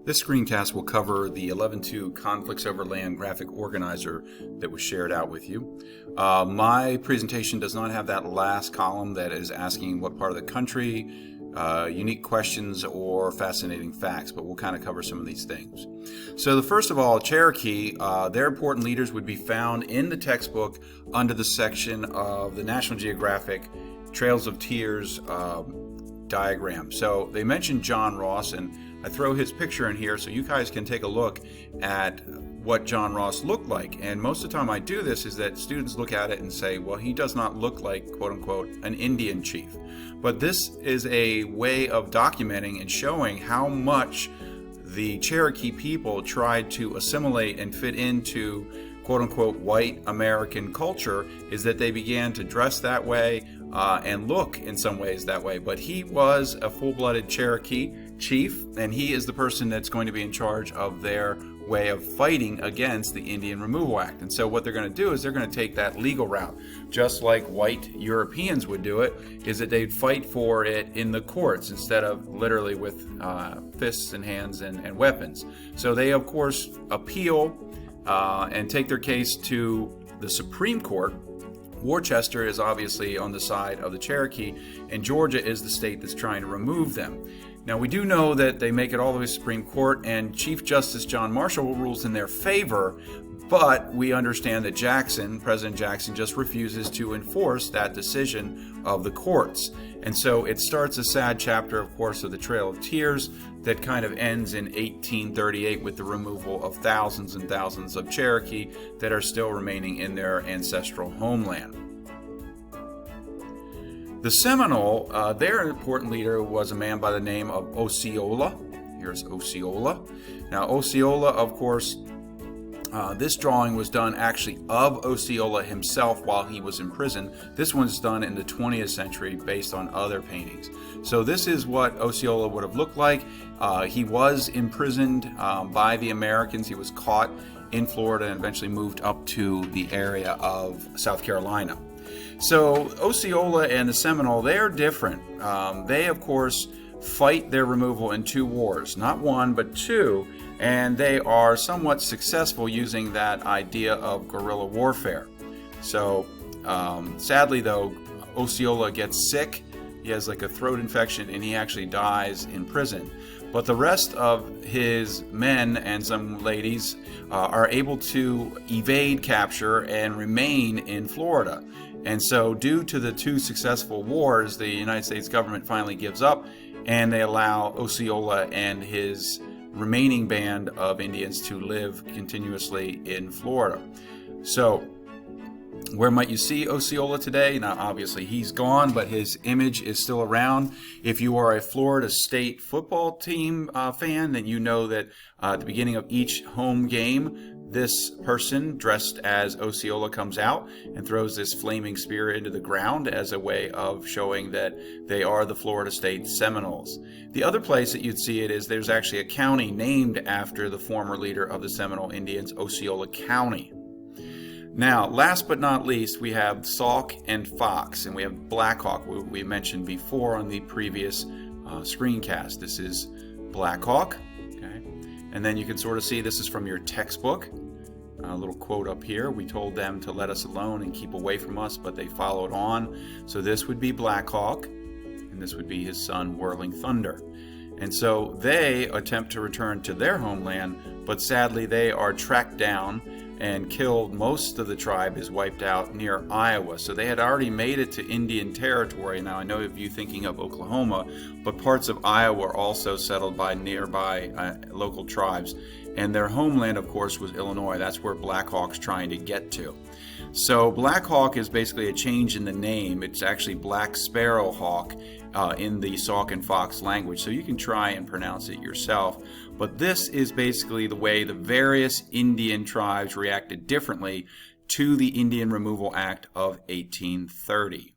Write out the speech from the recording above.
This screencast will cover the 11.2 Conflicts Over Land graphic organizer that was shared out with you. My presentation does not have that last column that is asking what part of the country, unique questions, or fascinating facts, but we'll kind of cover some of these things. So first of all, Cherokee, their important leaders would be found in the textbook under the section of the National Geographic Trails of Tears diagram. So they mentioned John Ross, and I throw his picture in here so you guys can take a look at what John Ross looked like. And most of the time I do this is that students look at it and say, well, he does not look like, quote unquote, an Indian chief. But this is a way of documenting and showing how much the Cherokee people tried to assimilate and fit into, quote unquote, white American culture, is that they began to dress that way and look in some ways that way. But he was a full-blooded Cherokee chief, and he is the person that's going to be in charge of their way of fighting against the Indian Removal Act. And so what they're going to do is they're going to take that legal route, just like white Europeans would do it, is that they'd fight for it in the courts instead of literally with fists and hands and weapons. So they, of course, appeal and take their case to the Supreme Court. Worcester is obviously on the side of the Cherokee, and Georgia is the state that's trying to remove them. Now, we do know that they make it all the way to the Supreme Court, and Chief Justice John Marshall rules in their favor, but we understand that President Jackson, just refuses to enforce that decision of the courts. And so it starts a sad chapter, of course, of the Trail of Tears that kind of ends in 1838 with the removal of thousands and thousands of Cherokee that are still remaining in their ancestral homeland. The Seminole, their important leader was a man by the name of Osceola. Here's Osceola. Now, Osceola, of course, this drawing was done actually of Osceola himself while he was in prison. This one's done in the 20th century based on other paintings. So this is what Osceola would have looked like. He was imprisoned by the Americans. He was caught in Florida and eventually moved up to the area of South Carolina. So Osceola and the Seminole, they're different. They, of course, fight their removal in two wars, not one, but two, and they are somewhat successful using that idea of guerrilla warfare. So sadly, though, Osceola gets sick. He has like a throat infection, and he actually dies in prison. But the rest of his men and some ladies are able to evade capture and remain in Florida. And so due to the two successful wars, the United States government finally gives up, and they allow Osceola and his remaining band of Indians to live continuously in Florida. So where might you see Osceola today? Now, obviously, he's gone, but his image is still around. If you are a Florida State football team fan, then you know that at the beginning of each home game, this person dressed as Osceola comes out and throws this flaming spear into the ground as a way of showing that they are the Florida State Seminoles. The other place that you'd see it is there's actually a county named after the former leader of the Seminole Indians, Osceola County. Now, last but not least, we have Sauk and Fox, and we have Black Hawk, we mentioned before on the previous screencast. This is Black Hawk, okay? And then you can sort of see this is from your textbook. A little quote up here. We told them to let us alone and keep away from us, but they followed on. So this would be Black Hawk, and this would be his son, Whirling Thunder. And so they attempt to return to their homeland, but sadly they are tracked down and killed. Most of the tribe is wiped out near Iowa. So they had already made it to Indian territory. Now, I know of you thinking of Oklahoma, but parts of Iowa are also settled by nearby local tribes. And their homeland, of course, was Illinois. That's where Black Hawk's trying to get to. So Black Hawk is basically a change in the name. It's actually Black Sparrow Hawk in the Sauk and Fox language. So you can try and pronounce it yourself. But this is basically the way the various Indian tribes reacted differently to the Indian Removal Act of 1830.